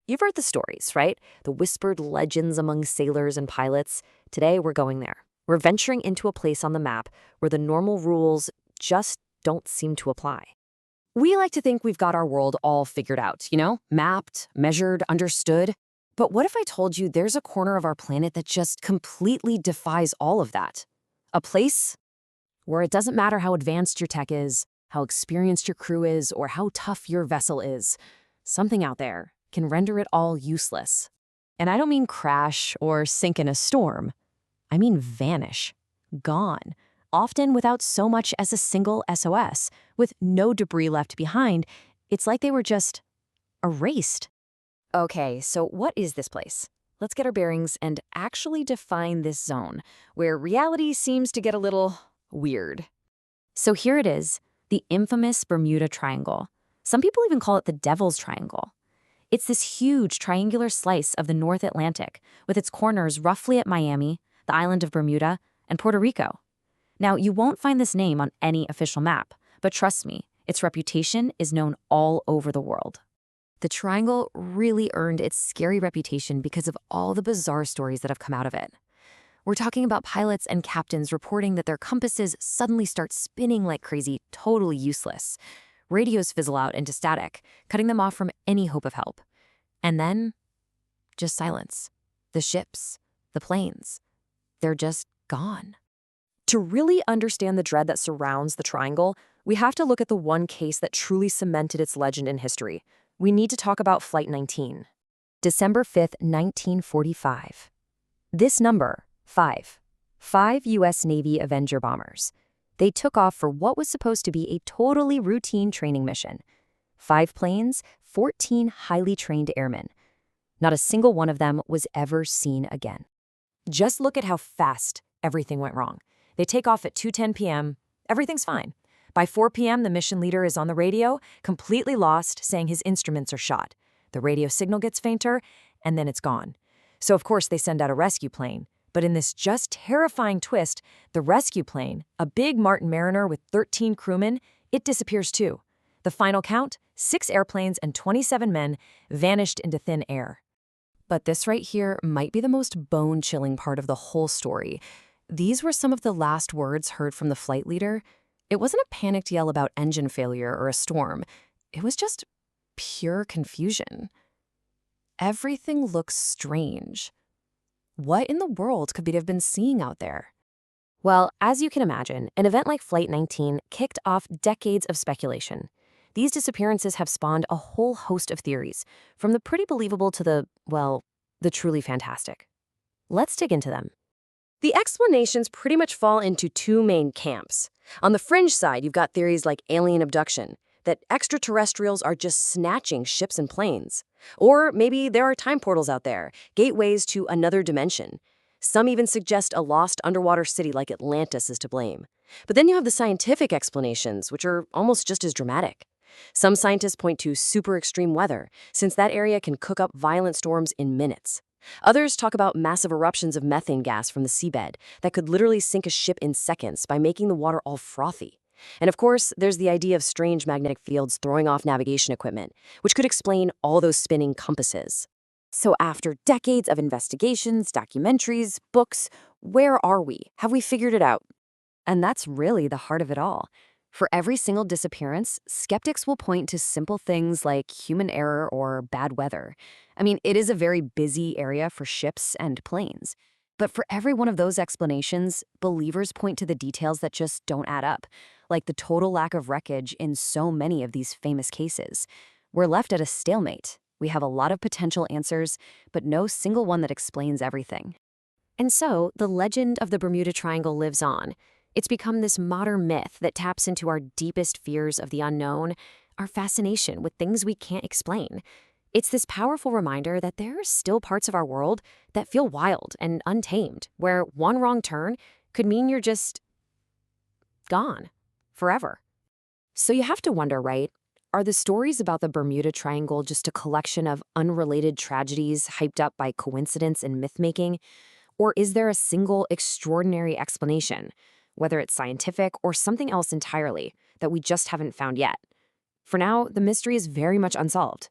You've heard the stories, right? The whispered legends among sailors and pilots. Today, we're going there. We're venturing into a place on the map where the normal rules just don't seem to apply. We like to think we've got our world all figured out, mapped, measured, understood. But what if I told you there's a corner of our planet that just completely defies all of that? A place where it doesn't matter how advanced your tech is, how experienced your crew is, or how tough your vessel is. Something out there can render it all useless. And I don't mean crash or sink in a storm. I mean vanish, gone, often without so much as a single SOS, with no debris left behind. It's like they were just erased. Okay, so what is this place? Let's get our bearings and actually define this zone, where reality seems to get a little weird. So here it is, the infamous Bermuda Triangle. Some people even call it the Devil's Triangle. It's this huge triangular slice of the North Atlantic, with its corners roughly at Miami, the island of Bermuda, and Puerto Rico. Now, you won't find this name on any official map, but trust me, its reputation is known all over the world. The triangle really earned its scary reputation because of all the bizarre stories that have come out of it. We're talking about pilots and captains reporting that their compasses suddenly start spinning like crazy, totally useless. Radios fizzle out into static, cutting them off from any hope of help. And then, just silence. The ships, the planes, they're just gone. To really understand the dread that surrounds the triangle, we have to look at the one case that truly cemented its legend in history. We need to talk about Flight 19. December 5th, 1945. This number, 5 U.S. Navy Avenger bombers. They took off for what was supposed to be a totally routine training mission. 5 planes, 14 highly trained airmen. Not a single one of them was ever seen again. Just look at how fast everything went wrong. They take off at 2:10 p.m. Everything's fine. By 4 p.m., the mission leader is on the radio, completely lost, saying his instruments are shot. The radio signal gets fainter, and then it's gone. So, of course, they send out a rescue plane. But in this just terrifying twist, the rescue plane, a big Martin Mariner with 13 crewmen, it disappears too. The final count, 6 airplanes and 27 men vanished into thin air. But this right here might be the most bone-chilling part of the whole story. These were some of the last words heard from the flight leader. It wasn't a panicked yell about engine failure or a storm. It was just pure confusion. Everything looks strange. What in the world could we have been seeing out there? Well, as you can imagine, an event like Flight 19 kicked off decades of speculation. These disappearances have spawned a whole host of theories, from the pretty believable to the truly fantastic. Let's dig into them. The explanations pretty much fall into 2 main camps. On the fringe side, you've got theories like alien abduction, that extraterrestrials are just snatching ships and planes. Or maybe there are time portals out there, gateways to another dimension. Some even suggest a lost underwater city like Atlantis is to blame. But then you have the scientific explanations, which are almost just as dramatic. Some scientists point to super extreme weather, since that area can cook up violent storms in minutes. Others talk about massive eruptions of methane gas from the seabed that could literally sink a ship in seconds by making the water all frothy. And of course, there's the idea of strange magnetic fields throwing off navigation equipment, which could explain all those spinning compasses. So after decades of investigations, documentaries, books, where are we? Have we figured it out? And that's really the heart of it all. For every single disappearance, skeptics will point to simple things like human error or bad weather. I mean, it is a very busy area for ships and planes. But for every one of those explanations, believers point to the details that just don't add up, like the total lack of wreckage in so many of these famous cases. We're left at a stalemate. We have a lot of potential answers, but no single one that explains everything. And so, the legend of the Bermuda Triangle lives on. It's become this modern myth that taps into our deepest fears of the unknown, our fascination with things we can't explain. It's this powerful reminder that there are still parts of our world that feel wild and untamed, where one wrong turn could mean you're just gone forever. So you have to wonder, right? Are the stories about the Bermuda Triangle just a collection of unrelated tragedies hyped up by coincidence and myth-making? Or is there a single extraordinary explanation, whether it's scientific or something else entirely, that we just haven't found yet? For now, the mystery is very much unsolved.